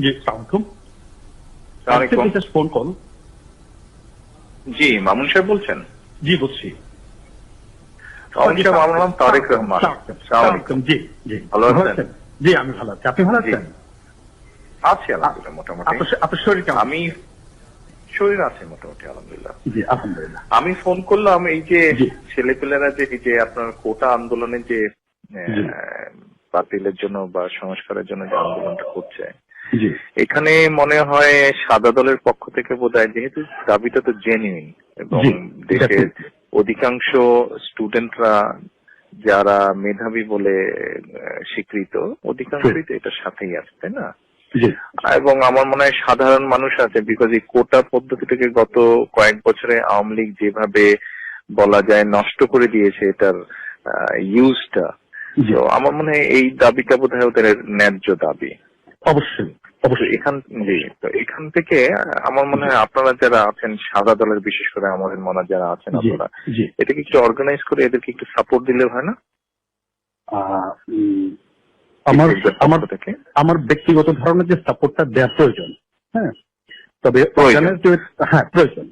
জি, আসসালামু আলাইকুম। Phone call. জি, মামুন সাহেব বলছেন? জি, বলছি। মামুন সাহেব, আমার নাম তারেক রহমান। জি জি, ভালো আছেন? জি, আমি ভালো আছি। আপনি ভালো আছেন? আছি আলহামদুলিল্লাহ, মোটামুটি। আপনার শরীর কেমন? আমি শরীর আছে মোটামুটি আলহামদুলিল্লাহ। জি, আলহামদুলিল্লাহ। আমি ফোন করলাম এই যে ছেলেপেলেরা যে আপনার কোটা আন্দোলনে যে বাতিলের জন্য বা সংস্কারের জন্য যে আন্দোলনটা করছে, এখানে মনে হয় সাদা দলের পক্ষ থেকে বোধহয়, যেহেতু দাবিটা তো জেনুইন এবং দেশের অধিকাংশ স্টুডেন্টরা যারা মেধাবী বলে স্বীকৃত, অধিকাংশই তো এটার সাথেই আছে, তাই না? এবং আমার মনে হয় সাধারণ মানুষ আছে, বিকজ এই কোটা পদ্ধতিটাকে গত কয়েক বছরে আওয়ামী লীগ যেভাবে বলা যায় নষ্ট করে দিয়েছে এটার ইউজটা, তো আমার মনে হয় এই দাবিটা বোধহয় ওদের ন্যায্য দাবি। অবশ্যই এখান থেকে আমার মনে হয় আপনারা যারা আছেন সাদা দলের, বিশেষ করে আমাদের মনে যারা আছেন আপনারা, এটাকে একটু অর্গানাইজ করে এদেরকে একটু সাপোর্ট দিলে হয় না? আমার ব্যক্তিগত ধারণা যে সাপোর্টটা দেওয়া প্রয়োজন, হ্যাঁ, তবে প্রয়োজন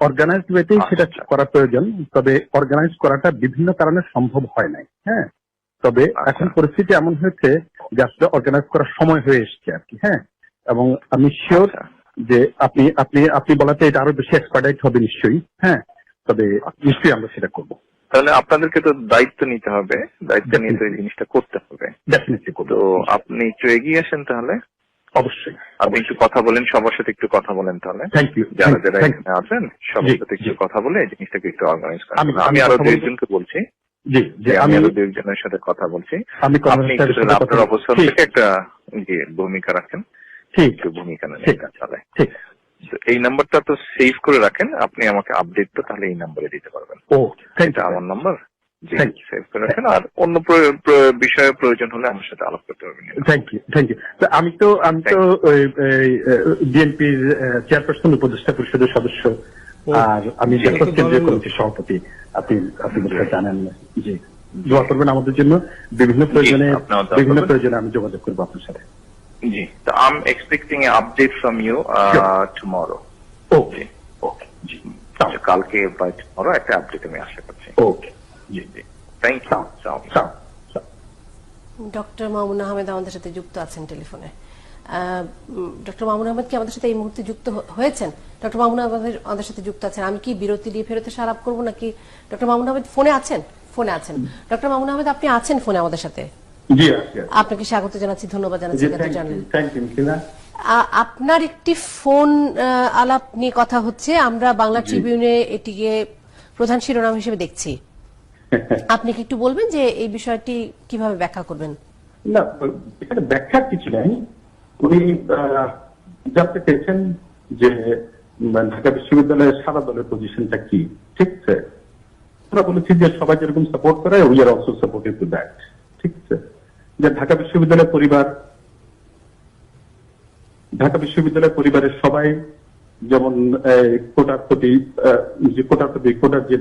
অর্গানাইজড ওয়েতেই সেটা করা প্রয়োজন। তবে অর্গানাইজ করাটা বিভিন্ন কারণে সম্ভব হয় নাই, হ্যাঁ। তবে এখন পরিস্থিতি এমন হয়েছে যে আসলে অর্গানাইজ করার সময় হয়ে এসছে আর কি, হ্যাঁ। এবং আমি শিওর যে আপনি বলাতে এটা আরো বেশি এক্সপার্টাইট হবে নিশ্চয়ই, হ্যাঁ। তবে নিশ্চয়ই আমরা সেটা করবো। তাহলে আপনাদেরকে তো দায়িত্ব নিতে হবে, দায়িত্ব নিয়ে তো এই জিনিসটা করতে হবে। তো আপনি একটু এগিয়ে আসেন তাহলে। অবশ্যই আপনি একটু কথা বলেন, সবার সাথে একটু কথা বলেন তাহলে, যারা যারা এখানে আছেন সবার সাথে একটু কথা বলে এই জিনিসটাকে একটু অর্গানাইজ করেন। আমি আরো দুইজনকে বলছি, আমি আরো দুইজনের সাথে কথা বলছি। আপনি একটু আপনার অবস্থান থেকে একটা ভূমিকা রাখেন, একটু ভূমিকা নেন তাহলে। এই নাম্বারটা তো সেভ করে রাখেন, আপনি আমাকে আপডেটটা তাহলে এই নাম্বারে দিতে পারবেন। এটা আমার নাম্বার, সেভ করে রাখেন। আর অন্য বিষয়ে প্রয়োজন হলে আমার সাথে আলাপ করতে পারবেন। Thank you. আমি তো বিএনপির চেয়ারপারসন, উপদেষ্টা পরিষদের সদস্য, আর আমি কেন্দ্রীয় কমিটির সভাপতি। আপনি জানেন। জি, দোয়া করবেন আমাদের জন্য। বিভিন্ন প্রয়োজনে আমি যোগাযোগ করবো আপনার সাথে। জি, so I'm expecting an update from you tomorrow. Okay. জি, কালকে বা tomorrow একটা আপডেট আমি আশা করছি। ওকে, জি, thank you. Doctor Mamun Ahmed আমাদের সাথে যুক্ত আছেন টেলিফোনে। ডক্টর মামুন আহমেদ কি আমাদের সাথে এই মুহূর্তে যুক্ত হয়েছেন? ডক্টর মামুন আহমেদ আমাদের সাথে যুক্ত আছেন। আমি কি বিরতি দিয়ে ফেরত আলাপ করবো নাকি? ডক্টর মামুন আহমেদ ফোনে আছেন? ফোনে আছেন। ডক্টর মামুন আহমেদ, আপনি আছেন ফোনে আমাদের সাথে? আপনাকে স্বাগত জানাচ্ছি, ধন্যবাদ জানাচ্ছি। আপনার একটি ফোন আলাপ নিয়ে কথা হচ্ছে, আমরা বাংলা ট্রিবিউনে এটিকে প্রধান শিরোনাম হিসেবে দেখছি। আপনি কি একটু বলবেন যে এই বিষয়টি কিভাবে ব্যাখ্যা করবেন? না, এখানে ব্যাখ্যার কিছু নেই। উনি জানতে চেয়েছেন যে ঢাকা বিশ্ববিদ্যালয়ের সাদা দলের পজিশনটা কি, ঠিক আছে? আমরা বলেছি যে সবাই যেরকম সাপোর্ট করে, we are also supportive to that, ঠিক আছে? যে ঢাকা বিশ্ববিদ্যালয়ের পরিবারের সবাই যেমন কোটার যে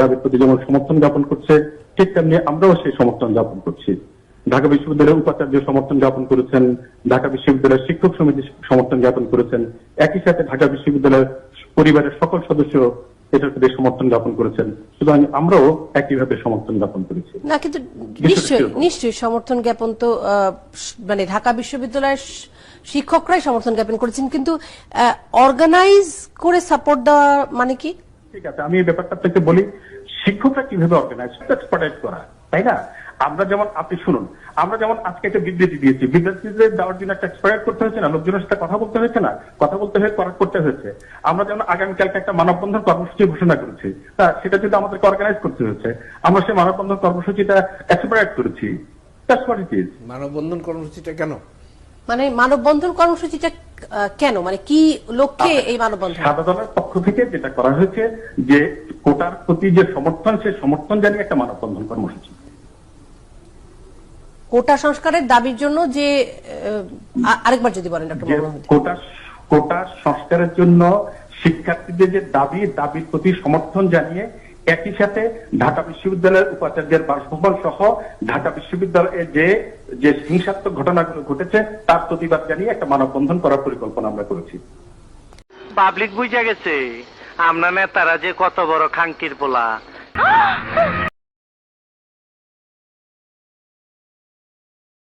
দাবির প্রতি যেমন সমর্থন জ্ঞাপন করছে, ঠিক তেমনি আমরাও সেই সমর্থন জ্ঞাপন করছি। ঢাকা বিশ্ববিদ্যালয়ের উপাচার্য সমর্থন জ্ঞাপন করেছেন, ঢাকা বিশ্ববিদ্যালয়ের শিক্ষক সমিতি সমর্থন জ্ঞাপন করেছেন, একই সাথে ঢাকা বিশ্ববিদ্যালয়ের পরিবারের সকল সদস্য এটার প্রতি সমর্থন জ্ঞাপন করেছেন। সুতরাং আমরাও একইভাবে সমর্থন জ্ঞাপন করেছি। না, কিন্তু নিশ্চয়ই সমর্থন জ্ঞাপন তো মানে ঢাকা বিশ্ববিদ্যালয়ের শিক্ষকরাই সমর্থন জ্ঞাপন করেছেন, কিন্তু অর্গানাইজ করে সাপোর্ট দেওয়া মানে কি? ঠিক আছে, আমি এই ব্যাপারটা আপনাকে বলি। শিক্ষকরা কিভাবে অর্গানাইজ করা, তাই না? আমরা যেমন, আপনি শুনুন, আমরা যেমন আজকে একটা বিবৃতি দিয়েছি, বিবৃতি দেওয়ার জন্য একটা এক্সপায়ার করতে হয়েছে না, লোকজনের সাথে কথা বলতে হয়েছে না, করতে হয়েছে। আমরা যেমন আগামীকালকে একটা মানববন্ধন কর্মসূচি ঘোষণা করেছি, সেটা যদি আমাদেরকে অর্গানাইজ করতে হয়েছে, আমরা সেই মানববন্ধন কর্মসূচিটা এক্সপায়ার করেছি। মানববন্ধন কর্মসূচিটা কেন? মানে মানববন্ধন কর্মসূচিটা কেন, মানে কি লক্ষ্যে এই মানববন্ধন? সাদা দলের পক্ষ থেকে যেটা করা হয়েছে যে কোটার প্রতি যে সমর্থন, সেই সমর্থন জানিয়ে একটা মানববন্ধন কর্মসূচি। কোটা সংস্কারের দাবির জন্য যে, আরেকবার যদি বলেন ডক্টর মামুন। কোটা সংস্কারের জন্য শিক্ষার্থীদের যে দাবির প্রতি সমর্থন জানিয়ে একই সাথে ঢাকা বিশ্ববিদ্যালয়ের উপাচার্যের বাসভবন সহ ঢাকা বিশ্ববিদ্যালয়ে যে হিংসাত্মক ঘটনাগুলো ঘটেছে তার প্রতিবাদ জানিয়ে একটা মানববন্ধন করার পরিকল্পনা আমরা করেছি। পাবলিক বুঝা গেছে আমরা নেতারা যে কত বড় খাঙ্কির পোলা।